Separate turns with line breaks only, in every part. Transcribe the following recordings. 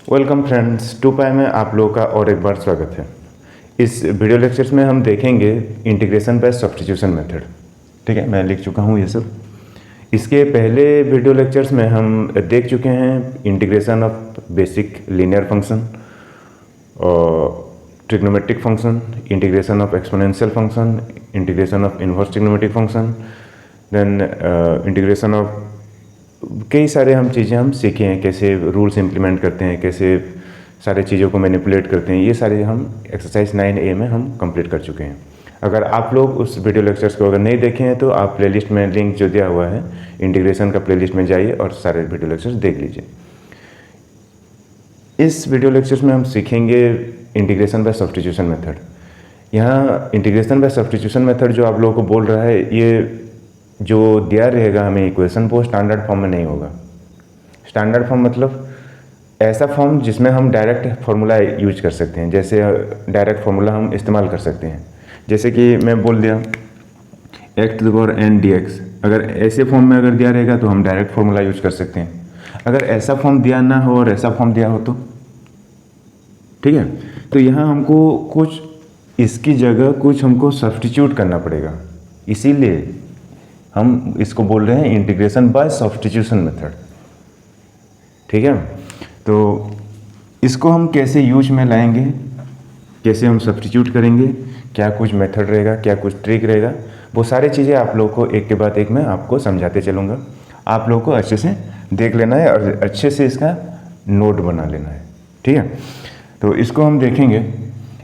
Welcome friends, 2 पाई में आप लोगों का और एक बार स्वागत है। इस वीडियो लेक्चर्स में हम देखेंगे इंटीग्रेशन बाय सब्स्टिट्यूशन मेथड। ठीक है, मैं लिख चुका हूँ ये सब। इसके पहले वीडियो लेक्चर्स में हम देख चुके हैं integration of basic linear function और trigonometric function, integration of exponential function, integration of inverse trigonometric function, then integration of कई सारे चीज़ें हम सीखे हैं, कैसे रूल्स इम्प्लीमेंट करते हैं, कैसे सारे चीज़ों को मैनिपुलेट करते हैं। ये सारे हम एक्सरसाइज 9A में हम कंप्लीट कर चुके हैं। अगर आप लोग उस वीडियो लेक्चर्स को अगर नहीं देखे हैं तो आप प्लेलिस्ट में लिंक जो दिया हुआ है इंटीग्रेशन का प्लेलिस्ट में जाइए और सारे वीडियो लेक्चर्स देख लीजिए। इस वीडियो लेक्चर्स में हम सीखेंगे इंटीग्रेशन बाय सब्स्टिट्यूशन मेथड। यहाँ इंटीग्रेशन बाय सब्स्टिट्यूशन मेथड जो आप लोगों को बोल रहा है, ये जो दिया रहेगा हमें इक्वेशन वो स्टैंडर्ड फॉर्म में नहीं होगा। स्टैंडर्ड फॉर्म मतलब ऐसा फॉर्म जिसमें हम डायरेक्ट फार्मूला यूज कर सकते हैं। जैसे डायरेक्ट फार्मूला हम इस्तेमाल कर सकते हैं, जैसे कि मैं बोल दिया x⁴n dx। अगर ऐसे फॉर्म में अगर दिया रहेगा तो हम डायरेक्ट फार्मूला यूज कर सकते हैं। अगर ऐसा फॉर्म दिया ना हो और ऐसा फॉर्म दिया हो तो ठीक है, तो यहाँ हमको कुछ इसकी जगह कुछ हमको सब्स्टिट्यूट करना पड़ेगा। इसीलिए हम इसको बोल रहे हैं इंटीग्रेशन बाय सब्स्टिट्यूशन मेथड। ठीक है, तो इसको हम कैसे यूज में लाएंगे, कैसे हम सब्स्टिट्यूट करेंगे, क्या कुछ मेथड रहेगा, क्या कुछ ट्रिक रहेगा, वो सारी चीज़ें आप लोगों को एक के बाद एक मैं आपको समझाते चलूँगा। आप लोगों को अच्छे से देख लेना है और अच्छे से इसका नोट बना लेना है। ठीक है, तो इसको हम देखेंगे।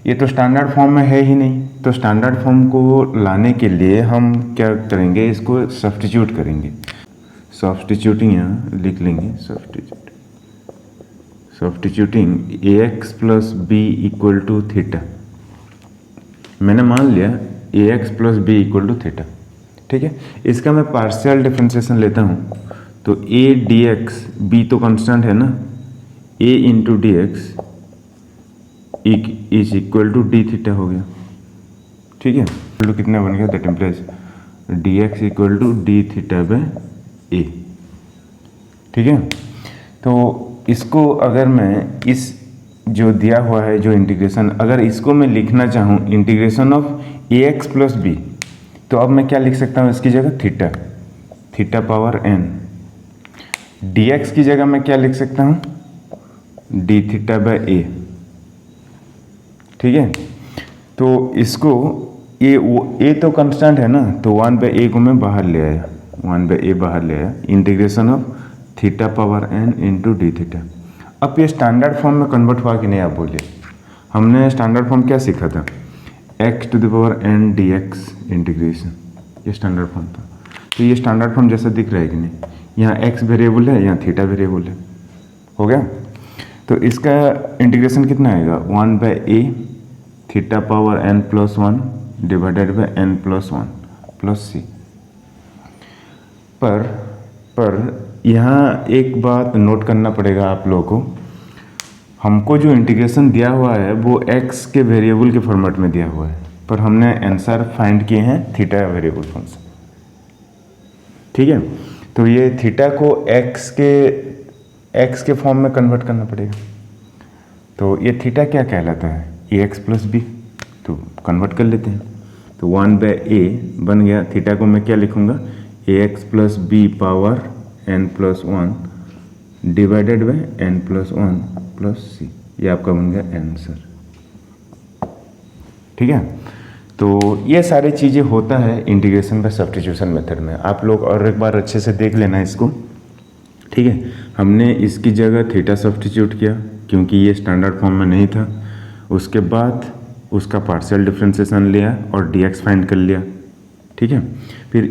ये तो स्टैंडर्ड फॉर्म में है ही नहीं, तो स्टैंडर्ड फॉर्म को लाने के लिए हम क्या करेंगे, इसको सब्स्टिट्यूट करेंगे। सब्स्टिट्यूटिंग यहाँ लिख लेंगे, substituting ax plus b equal to theta. मैंने मान लिया ax plus b equal to theta. ठीक है, इसका मैं पार्शियल डिफरेंशिएशन लेता हूँ तो a dx, b तो कांस्टेंट है ना, a into d x is equal to d theta हो गया। ठीक है, तो कितना बन गया, that implies d x equal to d theta by a. ठीक है, तो इसको अगर मैं इस जो दिया हुआ है जो इंटीग्रेशन, अगर इसको मैं लिखना चाहूँ integration of a x plus b, तो अब मैं क्या लिख सकता हूँ इसकी जगह theta, theta power n। D x की जगह मैं क्या लिख सकता हूँ, डी थीटा बाय ए। ठीक है, तो इसको ए तो कांस्टेंट है ना, तो 1/a को मैं बाहर ले आया, 1/a बाहर ले आया, integration of theta power n into D theta. अब ये स्टैंडर्ड फॉर्म में कन्वर्ट हुआ कि नहीं, आप बोलिए। हमने स्टैंडर्ड फॉर्म क्या सीखा था, x⁴n dx इंटीग्रेशन, ये स्टैंडर्ड फॉर्म था। तो ये स्टैंडर्ड फॉर्म जैसा दिख रहा है कि नहीं, यहाँ x वेरिएबल है, यहाँ थीटा वेरिएबल है, हो गया। तो इसका इंटीग्रेशन कितना आएगा, 1/a theta power n plus 1 divided by n plus 1 plus c। पर यहाँ एक बात नोट करना पड़ेगा आप लोगों को, हमको जो इंटीग्रेशन दिया हुआ है वो x के वेरिएबल के फॉर्मेट में दिया हुआ है, पर हमने आंसर फाइंड किए हैं थीटा वेरिएबल फंक्शन। ठीक है, तो ये थीटा को x के फॉर्म में कन्वर्ट करना पड़ेगा। तो ये थीटा क्या कहलाता है, ax प्लस बी, तो कन्वर्ट कर लेते हैं। तो 1/a बन गया, थीटा को मैं क्या लिखूंगा, ax plus b power n plus 1 divided by n plus 1 plus c। ये आपका बन गया आंसर। ठीक है, तो ये सारी चीज़ें होता है इंटीग्रेशन बाय सब्स्टिट्यूशन मेथड में। आप लोग और एक बार अच्छे से देख लेना इसको। ठीक है, हमने इसकी जगह थीटा सब्स्टिट्यूट किया क्योंकि ये स्टैंडर्ड फॉर्म में नहीं था। उसके बाद उसका पार्शियल डिफरेंशिएशन लिया और dx फाइंड कर लिया। ठीक है, फिर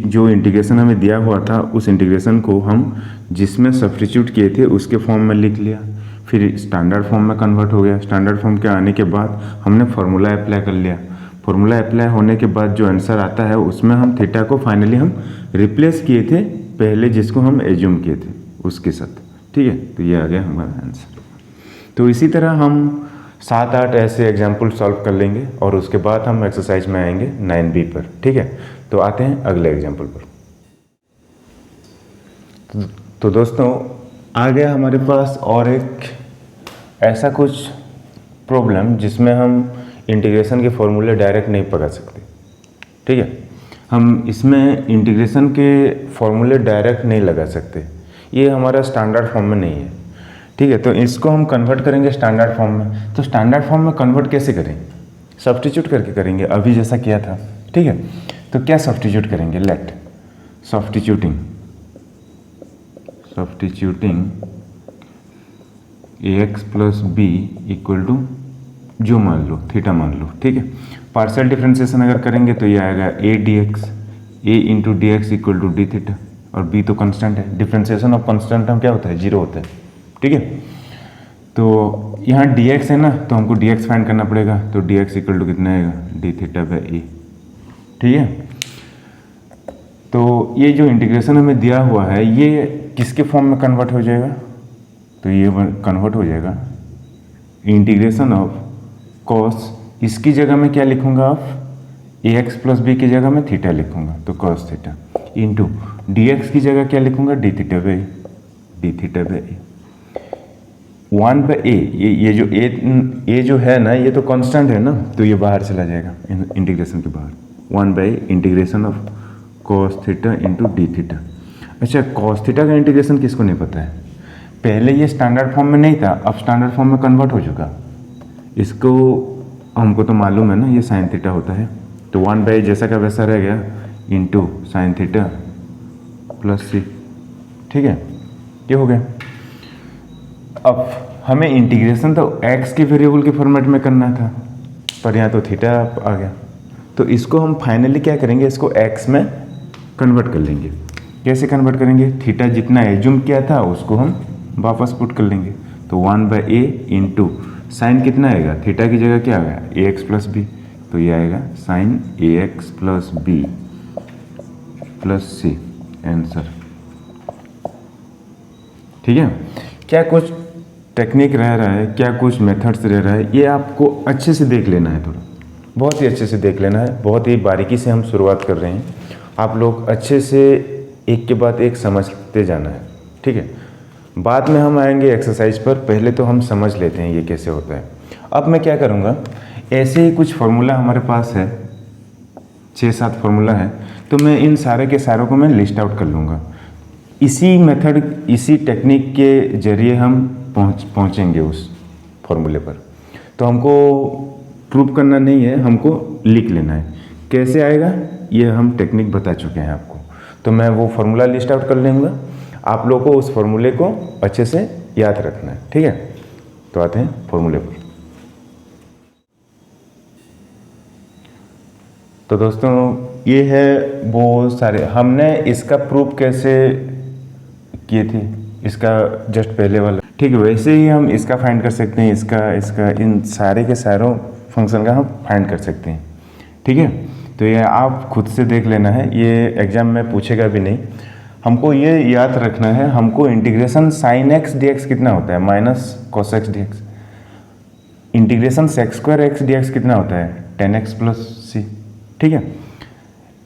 जो इंटीग्रेशन हमें दिया हुआ था उस इंटीग्रेशन को हम जिसमें सब्स्टिट्यूट किए थे उसके फॉर्म में लिख लिया, फिर स्टैंडर्ड फॉर्म में कन्वर्ट हो गया। स्टैंडर्ड फॉर्म के आने के बाद हमने फार्मूला अप्लाई कर लिया। फार्मूला अप्लाई होने के बाद जो आंसर आता है उसमें हम थीटा को फाइनली हम रिप्लेस किए थे पहले जिसको हम एज्यूम किए थे उसके साथ। ठीक है, तो ये आ गया हमारा आंसर। तो इसी तरह हम 7-8 ऐसे एग्जाम्पल सॉल्व कर लेंगे और उसके बाद हम एक्सरसाइज में आएंगे 9B पर। ठीक है, तो आते हैं अगले एग्जाम्पल पर। तो दोस्तों आ गया हमारे पास और एक ऐसा कुछ प्रॉब्लम जिसमें हम इंटीग्रेशन के फॉर्मूले डायरेक्ट नहीं पकड़ सकते, ठीक है। हम इसमें इंटीग्रेशन के फॉर्मूले डायरेक्ट नहीं लगा सकते, ये हमारा स्टैंडर्ड फॉर्म में नहीं है, ठीक है। तो इसको हम कन्वर्ट करेंगे स्टैंडर्ड फॉर्म में। तो स्टैंडर्ड फॉर्म में कन्वर्ट कैसे करें? सब्स्टिट्यूट करके करेंगे, अभी जैसा किया था, ठीक है। तो क्या सब्स्टिट्यूट करेंगे? Let substituting ax plus b equal to जो मान लो थीटा मान लो, ठीक है। पार्शियल डिफ्रेंसिएशन अगर करेंगे तो ये आएगा a dx, a into d x equal to d theta, और b तो कांस्टेंट है। डिफ्रेंसिएशन ऑफ कांस्टेंट टर्म क्या होता है? जीरो होता है, ठीक है। तो यहाँ dx है ना, तो हमको dx फाइंड करना पड़ेगा। तो dx इक्वल टू कितना आएगा? डी थीटा बाई ए, ठीक है। तो ये जो इंटीग्रेशन हमें दिया हुआ है ये किसके फॉर्म में कन्वर्ट हो जाएगा? तो ये कन्वर्ट हो जाएगा इंटीग्रेशन ऑफ कॉस, इसकी जगह में क्या लिखूंगा? Of a x plus b की जगह में थीटा लिखूंगा, तो cos theta, into d x की जगह क्या लिखूंगा? D theta by a, 1 by a. ये जो ए जो है ना, ये तो कांस्टेंट है ना, तो ये बाहर चला जाएगा इंटीग्रेशन के बाहर। 1 by integration of cos theta into D theta. अच्छा, कॉस थीटा का इंटीग्रेशन किसको नहीं पता है? पहले ये स्टैंडर्ड फॉर्म में नहीं था, अब स्टैंडर्ड फॉर्म में कन्वर्ट हो चुका। इसको हमको तो मालूम है ना, ये साइन थीटा होता है। तो 1 बाई जैसा का वैसा रह गया इंटू साइन थीटा प्लस सी, ठीक है। ये हो गया। अब हमें इंटीग्रेशन तो एक्स के वेरिएबल के फॉर्मेट में करना था, पर यहाँ तो थीटा आ गया। तो इसको हम फाइनली क्या करेंगे? इसको एक्स में कन्वर्ट कर लेंगे। कैसे कन्वर्ट करेंगे? थीटा जितना एज्यूम किया था उसको हम वापस पुट कर लेंगे। तो 1 बाई ए इंटू साइन कितना आएगा? थीटा की जगह क्या आएगा? ए एक्स प्लस बी, तो ये आएगा साइन ए एक्स प्लस बी प्लस सी, आंसर, ठीक है। क्या कुछ टेक्निक रह रहा है, क्या कुछ मेथड्स रह रहा है, ये आपको अच्छे से देख लेना है, थोड़ा बहुत ही अच्छे से देख लेना है। बहुत ही बारीकी से हम शुरुआत कर रहे हैं, आप लोग अच्छे से एक के बाद एक समझते जाना है, ठीक है। बाद में हम आएंगे एक्सरसाइज पर, पहले तो हम समझ लेते हैं ये कैसे होता है। अब मैं क्या करूँगा, ऐसे ही कुछ फार्मूला हमारे पास है, 6-7 फार्मूला है, तो मैं इन सारे के सारों को मैं लिस्ट आउट कर लूँगा। इसी मेथड, इसी टेक्निक के जरिए हम पहुँचेंगे उस फॉर्मूले पर। तो हमको प्रूव करना नहीं है, हमको लिख लेना है। कैसे आएगा ये हम टेक्निक बता चुके हैं आपको। तो मैं वो फार्मूला लिस्ट आउट कर लूँगा, आप लोगों को उस फार्मूले को अच्छे से याद रखना है, ठीक है। तो आते हैं फार्मूले पर। तो दोस्तों ये है वो सारे, हमने इसका प्रूफ कैसे किए थे, इसका जस्ट पहले वाला, ठीक है। वैसे ही हम इसका फाइंड कर सकते हैं, इसका इन सारे के सारों फंक्शन का हम फाइंड कर सकते हैं, ठीक है। तो ये आप खुद से देख लेना है, ये एग्जाम में पूछेगा भी नहीं। हमको ये याद रखना है, हमको integration sine x d x कितना होता है? Minus cos x d x. Integration sex square x d x कितना होता है? 10x प्लस सी, ठीक है।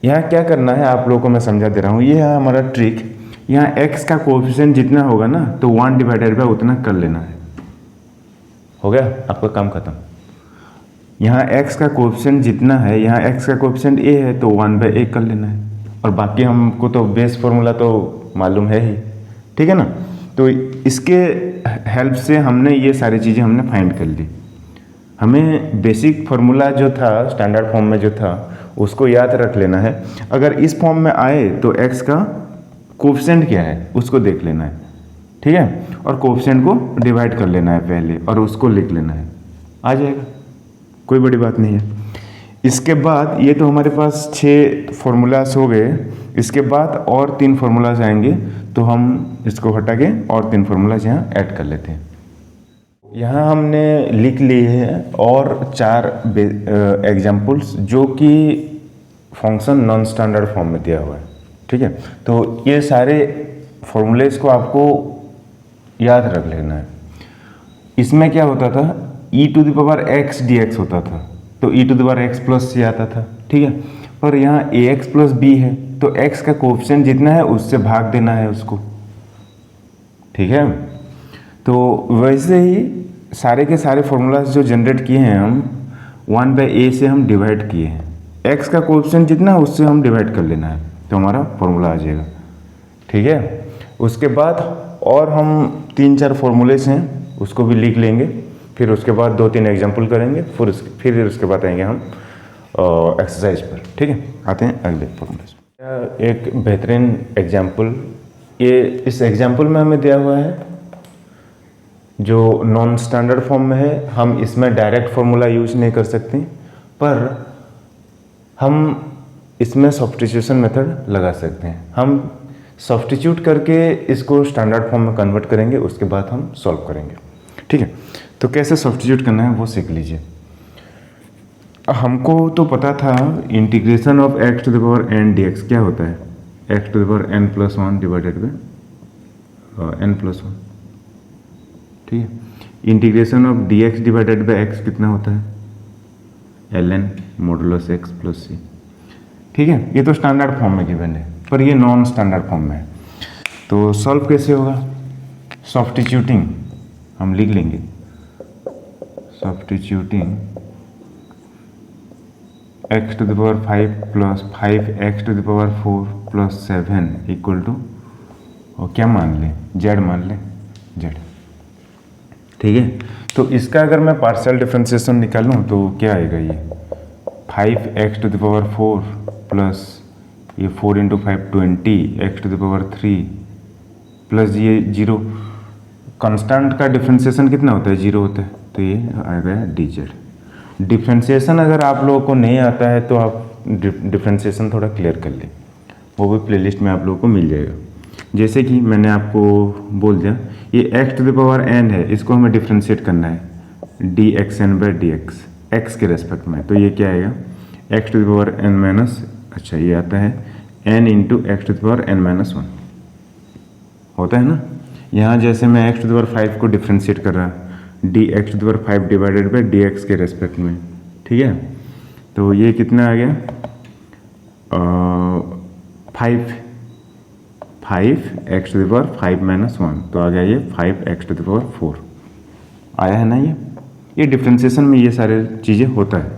यहाँ क्या करना है आप लोगों को मैं समझा दे रहा हूँ, ये है हमारा ट्रिक। यहाँ x का कोएफिशिएंट जितना होगा ना, तो 1 डिवाइडेड बाय उतना कर लेना है, हो गया आपका काम खत्म। यहाँ x का कोएफिशिएंट जितना है, यहाँ x का कोएफिशिएंट a है, तो 1 बाई a कर लेना है, और बाकी हमको तो बेस फॉर्मूला तो मालूम है ही, ठीक है ना। तो इसके हेल्प से हमने ये सारी चीज़ें हमने फाइंड कर ली। हमें बेसिक फार्मूला जो था स्टैंडर्ड फॉर्म में जो था उसको याद रख लेना है। अगर इस फॉर्म में आए तो x का कोएफिशिएंट क्या है उसको देख लेना है, ठीक है, और कोएफिशिएंट को डिवाइड कर लेना है पहले, और उसको लिख लेना है, आ जाएगा, कोई बड़ी बात नहीं है। इसके बाद ये तो हमारे पास 6 फार्मूलाज हो गए। इसके बाद और 3 फार्मूलाज आएंगे, तो हम इसको हटा के और 3 फार्मूलाज यहाँ ऐड कर लेते हैं। यहाँ हमने लिख लिए हैं और 4 एग्जाम्पल्स जो कि फंक्शन नॉन स्टैंडर्ड फॉर्म में दिया हुआ है, ठीक है। तो ये सारे फॉर्मूलेज को आपको याद रख लेना है। इसमें क्या होता था, e⁻x dx होता था, तो e⁻x प्लस सी आता था, ठीक है। पर यहाँ ax प्लस बी है, तो x का कोएफिशिएंट जितना है उससे भाग देना है उसको, ठीक है। तो वैसे ही सारे के सारे फॉर्मूलाज जो जनरेट किए हैं हम 1/a से हम डिवाइड किए हैं, x का कोएफिशिएंट जितना है उससे हम डिवाइड कर लेना है तो हमारा फॉर्मूला आ जाएगा। ठीक है, उसके बाद और हम 3-4 फॉर्मूलेस हैं उसको भी लिख लेंगे, फिर उसके बाद 2-3 एग्जाम्पल करेंगे, फिर उसके बाद आएंगे हम एक्सरसाइज पर। ठीक है, आते हैं अगले फॉर्मूले। एक बेहतरीन एग्जाम्पल, ये इस एग्जाम्पल में हमें दिया हुआ है जो नॉन स्टैंडर्ड फॉर्म में है। हम इसमें डायरेक्ट फॉर्मूला यूज नहीं कर सकते, पर हम इसमें सब्स्टिट्यूशन मेथड लगा सकते हैं। हम सब्स्टिट्यूट करके इसको स्टैंडर्ड फॉर्म में कन्वर्ट करेंगे, उसके बाद हम सॉल्व करेंगे। ठीक है, तो कैसे सब्स्टिट्यूट करना है वो सीख लीजिए। हमको तो पता था integration of x to the power n dx क्या होता है, x to the power n+1 divided by n+1। ठीक है, integration of dx divided by x कितना होता है, ln modulus x plus c। ठीक है, ये तो स्टैंडर्ड फॉर्म में गिवन है, पर ये नॉन स्टैंडर्ड फॉर्म में है। तो सॉल्व कैसे होगा, सब्स्टिट्यूटिंग हम लिख लेंगे, substituting x to the power 5 plus 5x to the power 4 plus 7 equal to, और क्या मान लें, z मान लें, z। ठीक है, तो इसका अगर मैं पार्शियल डिफरेंशिएशन निकालूं तो क्या आएगा, ये 5x to the power 4 plus ये 4 into 5 20 x to the power 3 plus ये 0, कांस्टेंट का डिफरेंशिएशन कितना होता है, 0 होता है, तो ये आएगा dz। डिफरेंशिएशन अगर आप लोगों को नहीं आता है तो आप डिफरेंशिएशन थोड़ा क्लियर कर लें, वो भी प्लेलिस्ट में आप लोगों को मिल जाएगा। जैसे कि मैंने आपको बोल दिया ये x to the power n है, इसको हमें डिफरेंशिएट करना है dxn/dx x के रेस्पेक्ट में, तो ये क्या आएगा x to the power n minus, अच्छा ये आता है n into x to the power n-1 होता है ना। यहाँ जैसे मैं x टू द पावर 5 को डिफरेंशिएट कर रहा dx to the power 5 divided by dx के रेस्पेक्ट में। ठीक है, तो ये कितना आ गया 5x टू द पावर 5-1, तो आ गया ये 5x टू द पावर 4 आया है ना। ये डिफरेंशिएशन में ये सारे चीज़ें होता है।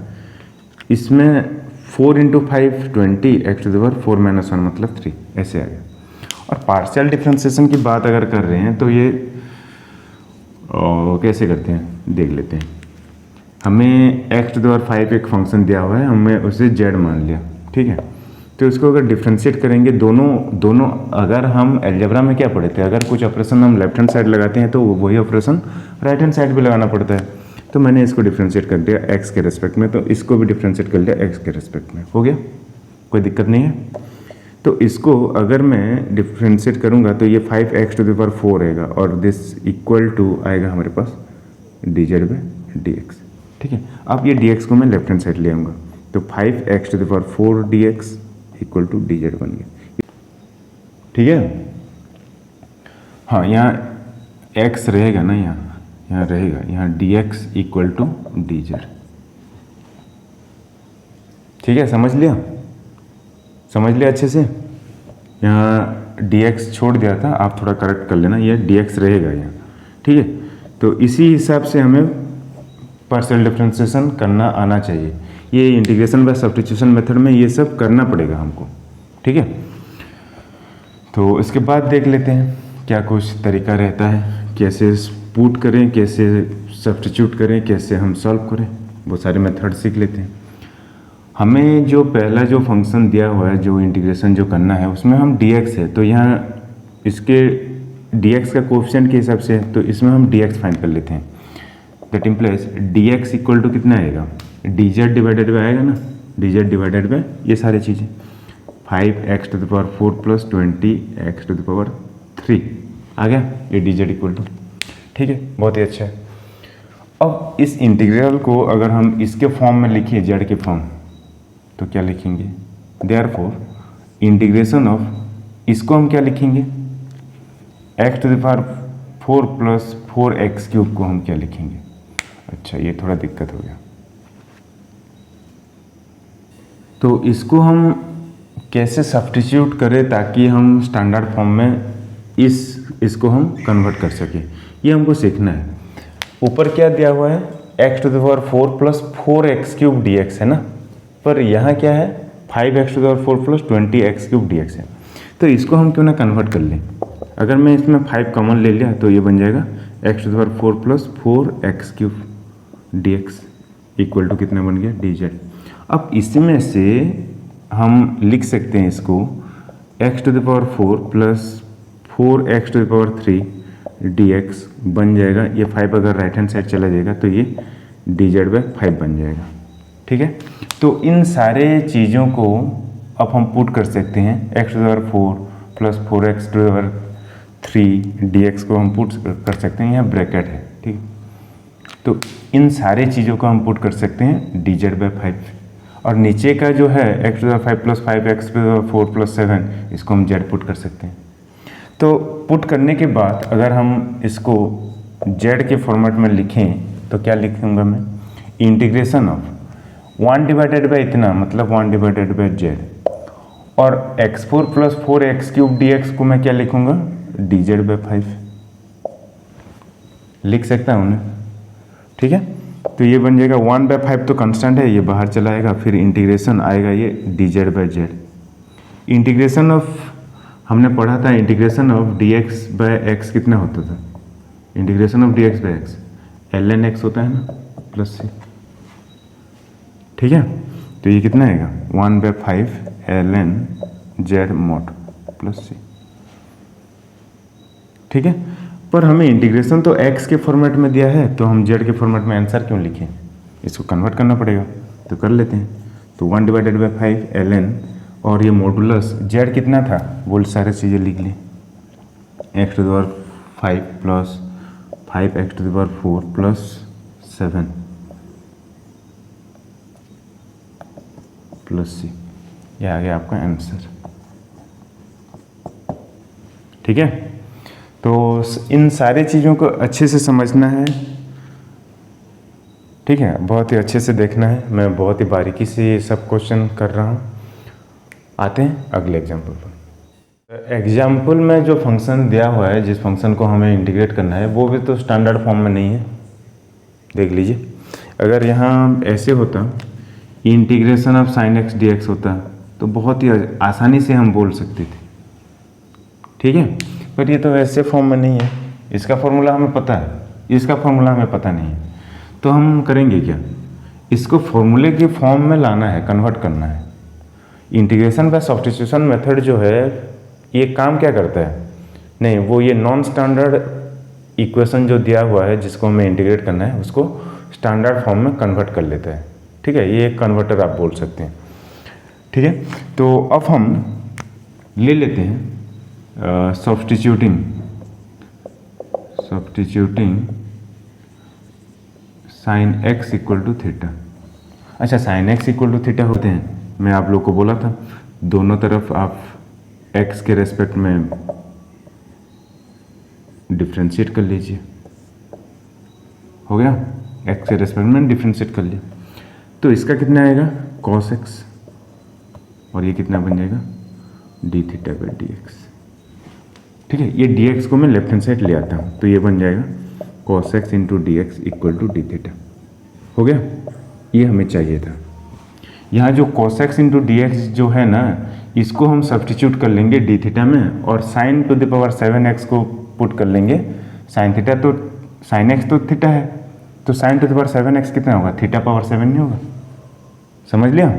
इसमें 4 into 5 20 x to the power 4-1 मतलब 3 ऐसे आ गया। और पार्शियल डिफरेंशिएशन की बात अगर कर रहे हैं तो ये कैसे करते हैं देख लेते हैं। हमें x टू द पावर 5 एक फंक्शन दिया हुआ है, हमने उसे z मान लिया। ठीक है, तो इसको अगर डिफरेंशिएट करेंगे दोनों अगर हम अलजेब्रा में क्या पढ़े थे, अगर कुछ ऑपरेशन हम लेफ्ट हैंड साइड लगाते हैं तो वही ऑपरेशन राइट हैंड साइड भी लगाना पड़ता है। तो मैंने इसको डिफरेंशिएट कर दिया x के रेस्पेक्ट में, तो इसको भी डिफरेंशिएट कर लिया x के रेस्पेक्ट में, हो गया, कोई दिक्कत नहीं है। तो इसको अगर मैं डिफरेंशिएट करूंगा तो ये 5x टू द पावर 4 आएगा और दिस इक्वल टू आएगा हमारे पास dz/dx। ठीक है, अब ये dx को मैं लेफ्ट हैंड साइड ले आऊँगा, तो 5x to the power 4 dx equal to dz बन गया। ठीक है, हाँ यहाँ x रहेगा ना, यहाँ रहेगा, यहाँ dx इक्वल टू dz। ठीक है, समझ लिया अच्छे से। यहाँ dx छोड़ दिया था, आप थोड़ा करेक्ट कर लेना, ये dx रहेगा यहाँ। ठीक है, तो इसी हिसाब से हमें पार्शियल डिफरेंशिएशन करना आना चाहिए। ये इंटीग्रेशन बाय सब्स्टिट्यूशन मेथड में ये सब करना पड़ेगा हमको। ठीक है, तो इसके बाद देख लेते हैं क्या कुछ तरीका रहता है, कैसे पुट करें, कैसे सब्स्टिट्यूट करें, कैसे हम सॉल्व करें, वो सारे मेथड सीख लेते हैं। हमें जो पहला जो फंक्शन दिया हुआ है, जो इंटीग्रेशन जो करना है, उसमें हम dx है, तो यहाँ इसके dx का कोएफिशिएंट के हिसाब से है, तो इसमें हम dx फाइंड कर लेते हैं। That implies dx equal to कितना आएगा, dz डिवाइडेड बाय आएगा ना, dz डिवाइडेड बाय ये सारी चीज़ें 5x to the power 4 plus 20x to the power 3 आ गया, ये dz इक्वल टू। ठीक है, बहुत ही अच्छा है। अब इस इंटीग्रल को अगर हम इसके फॉर्म में लिखिए, z के फॉर्म, तो क्या लिखेंगे, देयरफॉर इंटीग्रेशन ऑफ, इसको हम क्या लिखेंगे, x to the power 4 plus 4x cube को हम क्या लिखेंगे। अच्छा, ये थोड़ा दिक्कत हो गया, तो इसको हम कैसे सब्स्टिट्यूट करें ताकि हम स्टैंडर्ड फॉर्म में इसको हम कन्वर्ट कर सकें, ये हमको सीखना है। ऊपर क्या दिया हुआ है, x to the power 4 plus 4x cube dx है ना, पर यहाँ क्या है 5x to the power 4 plus 20x cube dx है। तो इसको हम क्यों ना कन्वर्ट कर लें। अगर मैं इसमें 5 कॉमन ले लिया तो ये बन जाएगा x to the power 4 plus 4x cube dx equal to कितना बन गया dz। अब इसमें से हम लिख सकते हैं इसको x to the power 4 plus 4x to the power 3 dx बन जाएगा। ये 5 अगर राइट हैंड साइड चला जाएगा तो ये dz/5 बन जाएगा। ठीक है, तो इन सारे चीज़ों को अब हम पुट कर सकते हैं। x to the power 4 plus 4x to the power 3 dx को हम पुट कर सकते हैं, यहाँ ब्रैकेट है। ठीक, तो इन सारे चीज़ों को हम पुट कर सकते हैं dz/5, और नीचे का जो है x to the power 5 plus 5x to the power 4 plus 7 इसको हम z पुट कर सकते हैं। तो पुट करने के बाद अगर हम इसको z के फॉर्मेट में लिखें तो क्या लिखूंगा मैं, इंटीग्रेशन ऑफ 1 डिवाइडेड बाई इतना मतलब 1 डिवाइडेड बाई z, और x4 plus 4x cube dx को मैं क्या लिखूंगा dz/5 लिख सकता हूँ ना। ठीक है, तो ये बन जाएगा 1/5 तो कांस्टेंट है, ये बाहर चला आएगा, फिर इंटीग्रेशन आएगा ये dz/z। इंटीग्रेशन ऑफ हमने पढ़ा था, इंटीग्रेशन ऑफ dx/x कितना होता था, integration of dx/x ln x होता है ना प्लस c। ठीक है, तो ये कितना आएगा 1/5 ln z mod plus c। ठीक है, पर हमें इंटीग्रेशन तो x के फॉर्मेट में दिया है, तो हम z के फॉर्मेट में आंसर क्यों लिखें, इसको कन्वर्ट करना पड़ेगा, तो कर लेते हैं। तो 1 डिवाइडेड बाई 5 ln, और ये मॉडुलस z कितना था वो सारे चीज़ें लिख ली, x to the power 5 plus 5x to the power 4 plus 7 plus c, ये आ गया आपका आंसर। ठीक है, तो इन सारी चीज़ों को अच्छे से समझना है। ठीक है, बहुत ही अच्छे से देखना है, मैं बहुत ही बारीकी से ये सब क्वेश्चन कर रहा हूँ। आते हैं अगले एग्जाम्पल पर। एग्जाम्पल में जो फंक्शन दिया हुआ है, जिस फंक्शन को हमें इंटीग्रेट करना है, वो भी तो स्टैंडर्ड फॉर्म में नहीं है। देख लीजिए, अगर यहाँ ऐसे होता integration of sin x dx होता तो बहुत ही आसानी से हम बोल सकते थे। ठीक है, पर ये तो वैसे फॉर्म में नहीं है, इसका फॉर्मूला हमें पता है, इसका फॉर्मूला हमें पता नहीं है, तो हम करेंगे क्या, इसको फॉर्मूले की फॉर्म में लाना है, कन्वर्ट करना है। इंटीग्रेशन बाय सब्स्टिट्यूशन मेथड जो है ये काम क्या करता है, नहीं वो ये नॉन स्टैंडर्ड इक्वेशन जो दिया हुआ है जिसको हमें इंटीग्रेट करना है उसको स्टैंडर्ड फॉर्म में कन्वर्ट कर लेता है। ठीक है, ये एक कन्वर्टर आप बोल सकते हैं। ठीक है, तो अब हम ले लेते हैं substituting sine x equal to theta. अच्छा, sine x equal to theta होते हैं, मैं आप लोग को बोला था दोनों तरफ आप x के रेस्पेक्ट में डिफ्रेंशिएट कर लीजिए, हो गया, x के रेस्पेक्ट में डिफ्रेंशिएट कर लिया, तो इसका कितना आएगा cos x, और ये कितना बन जाएगा d थीटा बाई dx। ठीक है, ये dx को मैं लेफ्ट हैंड साइड ले आता हूँ, तो ये बन जाएगा cos x into dx equal to d theta. हो गया, ये हमें चाहिए था। यहाँ जो cos x इंटू dx जो है ना, इसको हम सब्स्टिट्यूट कर लेंगे d थीटा में, और sin to the power 7x को पुट कर लेंगे sin थीटा, तो sin x तो थीटा है, तो sin to the power 7x कितना होगा, थीटा पावर 7 नहीं होगा। समझ लिया,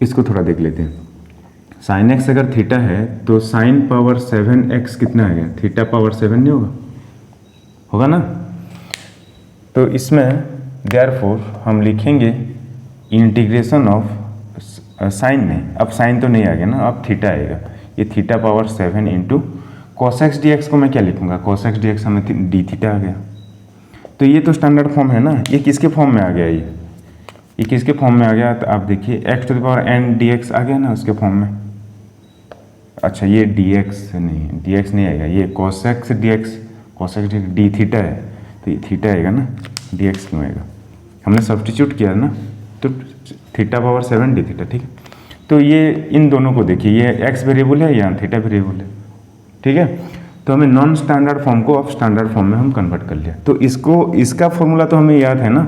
इसको थोड़ा देख लेते हैं। sin x अगर थीटा है तो sin पावर 7x कितना आ गया, थीटा पावर 7 नहीं होगा, होगा ना। तो इसमें देयरफॉर हम लिखेंगे इंटीग्रेशन ऑफ साइन में, अब साइन तो नहीं आ गया ना, अब थीटा आएगा, ये theta power 7 into cos x dx को मैं क्या लिखूंगा, cos x dx हमें d थीटा आ गया। तो ये तो स्टैंडर्ड फॉर्म है ना, ये किसके फॉर्म में आ गया, ये किसके फॉर्म में आ गया, तो आप देखिए x to the power n dx आ गया ना उसके फॉर्म में। अच्छा, ये dx नहीं आएगा, ये cos x dx d theta है, तो ये थीटा आएगा ना, dx क्यों आएगा, हमने सब्स्टिट्यूट किया ना, तो थीटा पावर 7 d थीटा। ठीक है, तो ये इन दोनों को देखिए, ये x वेरिएबल है, यहाँ थीटा वेरिएबल है। ठीक है, तो हमें नॉन स्टैंडर्ड फॉर्म को अब स्टैंडर्ड फॉर्म में हम कन्वर्ट कर लिया। तो इसका फॉर्मूला तो हमें याद है ना,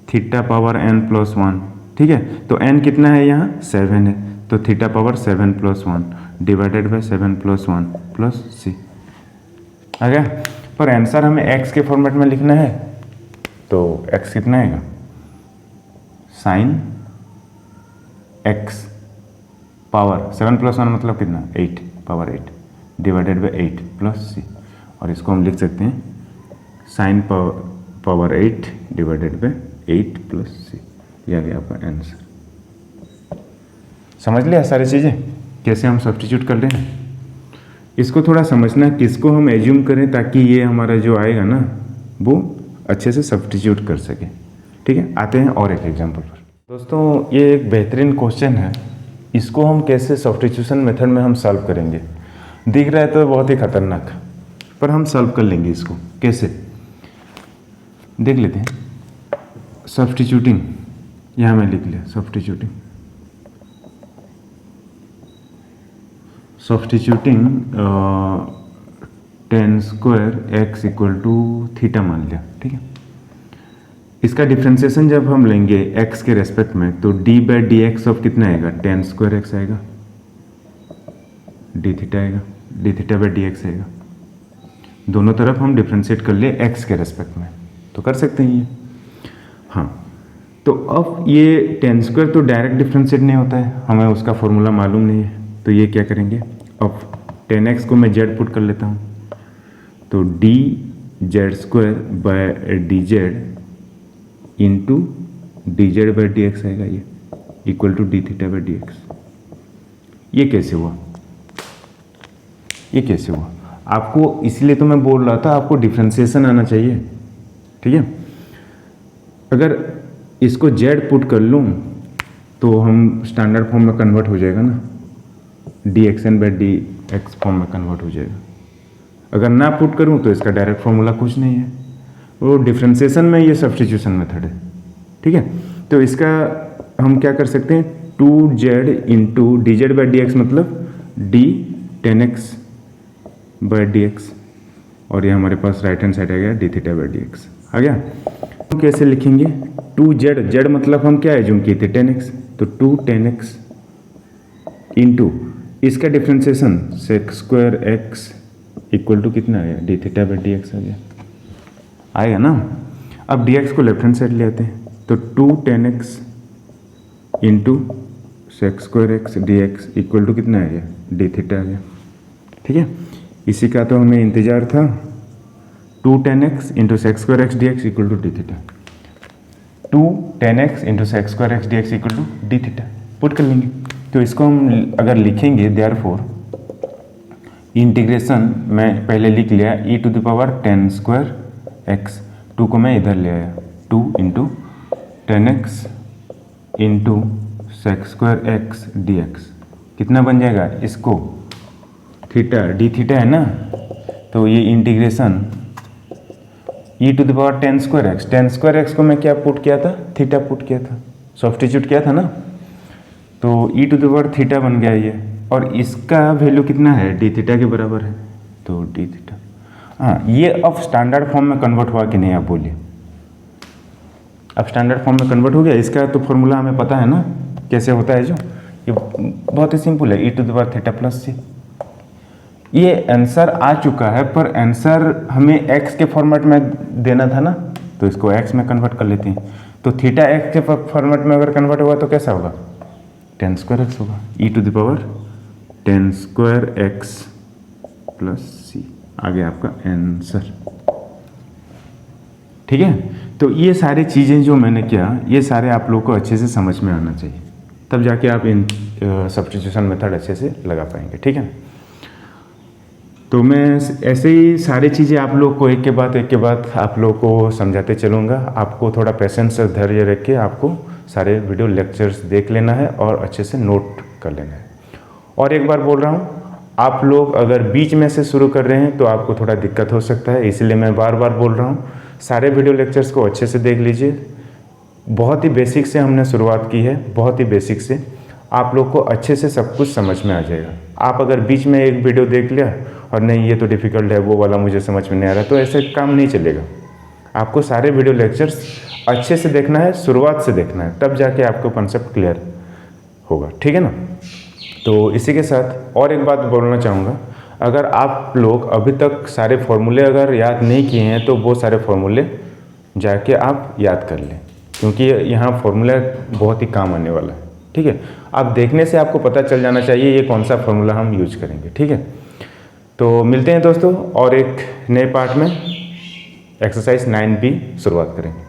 थीटा पावर n+1, ठीक है। तो n कितना है यहाँ 7 है, तो theta power 7+1 divided by 7+1 plus c आ गया। पर आंसर हमें x के फॉर्मेट में लिखना है, तो x कितना आएगा, साइन x पावर 7+1 मतलब कितना 8 power 8 divided by 8 plus c, और इसको हम लिख सकते हैं sine power 8 divided by 8 plus c। यह आ गया आपका आंसर। समझ लिया सारी चीज़ें कैसे हम सब्स्टिट्यूट कर रहे हैं। इसको थोड़ा समझना किसको हम एज्यूम करें ताकि ये हमारा जो आएगा ना वो अच्छे से सब्स्टिट्यूट कर सके। ठीक है, आते हैं और एक एग्जांपल पर। दोस्तों ये एक बेहतरीन क्वेश्चन है, इसको हम कैसे सब्स्टिट्यूशन मेथड में हम सॉल्व करेंगे। दिख रहा है तो बहुत ही खतरनाक, पर हम सॉल्व कर लेंगे इसको। कैसे देख लेते हैं। सब्स्टिट्यूटिंग, यहाँ मैं लिख लिया substituting tan square x equal to theta मान लिया, ठीक है। इसका डिफ्रेंसिएशन जब हम लेंगे x के रेस्पेक्ट में, तो d by d x of कितना आएगा, tan स्क्वायर x आएगा, d थीटा आएगा, d theta by d x आएगा। दोनों तरफ हम डिफ्रेंशिएट कर लिए x के रेस्पेक्ट में, तो कर सकते हैं ये। हाँ, तो अब ये tan स्क्वायर तो डायरेक्ट डिफ्रेंशिएट नहीं होता है, हमें उसका फॉर्मूला मालूम नहीं है। तो ये क्या करेंगे, अब tan x को मैं z पुट कर लेता हूँ, तो d z square by d z into d z by d x आएगा, ये equal to d theta by d x. ये कैसे हुआ, ये कैसे हुआ आपको, इसलिए तो मैं बोल रहा था आपको डिफ्रेंसिएशन आना चाहिए, ठीक है। अगर इसको z पुट कर लूँ तो हम स्टैंडर्ड फॉर्म में कन्वर्ट हो जाएगा ना, d x n by d x form में कन्वर्ट हो जाएगा। अगर ना पुट करूं तो इसका डायरेक्ट फॉर्मूला कुछ नहीं है, वो डिफ्रेंसिएशन में ये सब्स्टिट्यूशन मेथड है, ठीक है। तो इसका हम क्या कर सकते हैं, 2z into d z by d x मतलब d tan x by d x, और ये हमारे पास राइट हैंड साइड आ गया d theta by d x आ गया। हम कैसे लिखेंगे, 2z, z मतलब हम क्या एज्यूम किए थे tan x, तो 2 tan x इंटू इसका differentiation sec square x equal to कितना आया, d theta by d x आ गया, आएगा ना। अब डी एक्स को लेफ्ट हैंड साइड ले आते हैं, तो 2 tan x into sec square x d x equal to कितना आ गया, डी थीटा आ गया, ठीक है। इसी का तो हमें इंतजार था, 2 tan x into sec square x d x equal to d theta, 2 tan x into sec square x d x equal to d theta put कर लेंगे। तो इसको हम अगर लिखेंगे, देयरफॉर इंटीग्रेशन मैं पहले लिख लिया e to the power tan square x, 2 को मैं इधर ले आया, 2 into tan x into sec square x d x, कितना बन जाएगा, इसको थीटा डी थीटा है ना, तो ये integration e to the power tan square x को मैं क्या पुट किया था, थीटा पुट किया था, सब्स्टिट्यूट किया था ना, तो e to the power theta बन गया ये, और इसका वैल्यू कितना है, डी थीटा के बराबर है, तो डी थीटा। हाँ, ये अब स्टैंडर्ड फॉर्म में कन्वर्ट हुआ कि नहीं, आप बोलिए। अब स्टैंडर्ड फॉर्म में कन्वर्ट हो गया, इसका तो फॉर्मूला हमें पता है ना कैसे होता है, जो ये बहुत ही सिंपल है, e to the power theta plus c. ये आंसर आ चुका है, पर आंसर हमें x के फॉर्मेट में देना था ना, तो इसको x में कन्वर्ट कर लेते हैं। तो थीटा x के फॉर्मेट में अगर कन्वर्ट हुआ तो कैसा होगा, tan स्क्वायर एक्स होगा, e to the power tan square x plus c आ गया आपका आंसर, ठीक है। तो ये सारी चीज़ें जो मैंने किया, ये सारे आप लोग को अच्छे से समझ में आना चाहिए, तब जाके आप इन सब्स्टिट्यूशन मेथड अच्छे से लगा पाएंगे, ठीक है। तो मैं ऐसे ही सारी चीज़ें आप लोग को एक के बाद आप लोग को समझाते चलूँगा। आपको थोड़ा पेशेंस और धैर्य रख के आपको सारे वीडियो लेक्चर्स देख लेना है और अच्छे से नोट कर लेना है। और एक बार बोल रहा हूँ, आप लोग अगर बीच में से शुरू कर रहे हैं तो आपको थोड़ा दिक्कत हो सकता है, इसलिए मैं बार बार बोल रहा हूँ, सारे वीडियो लेक्चर्स को अच्छे से देख लीजिए। बहुत ही बेसिक से हमने शुरुआत की है, बहुत ही बेसिक से, आप लोग को अच्छे से सब कुछ समझ में आ जाएगा। आप अगर बीच में एक वीडियो देख लिया और नहीं ये तो डिफ़िकल्ट है, वो वाला मुझे समझ में नहीं आ रहा, तो ऐसे काम नहीं चलेगा। आपको सारे वीडियो लेक्चर्स अच्छे से देखना है, शुरुआत से देखना है, तब जाके आपको कॉन्सेप्ट क्लियर होगा, ठीक है ना। तो इसी के साथ और एक बात बोलना चाहूँगा, अगर आप लोग अभी तक सारे फॉर्मूले अगर याद नहीं किए हैं तो वो सारे फॉर्मूले जाके आप याद कर लें, क्योंकि यहाँ फॉर्मूला बहुत ही काम आने वाला है, ठीक है। आप देखने से आपको पता चल जाना चाहिए ये कौन सा फॉर्मूला हम यूज करेंगे, ठीक है। तो मिलते हैं दोस्तों और एक नए पार्ट में, एक्सरसाइज 9B शुरुआत करेंगे।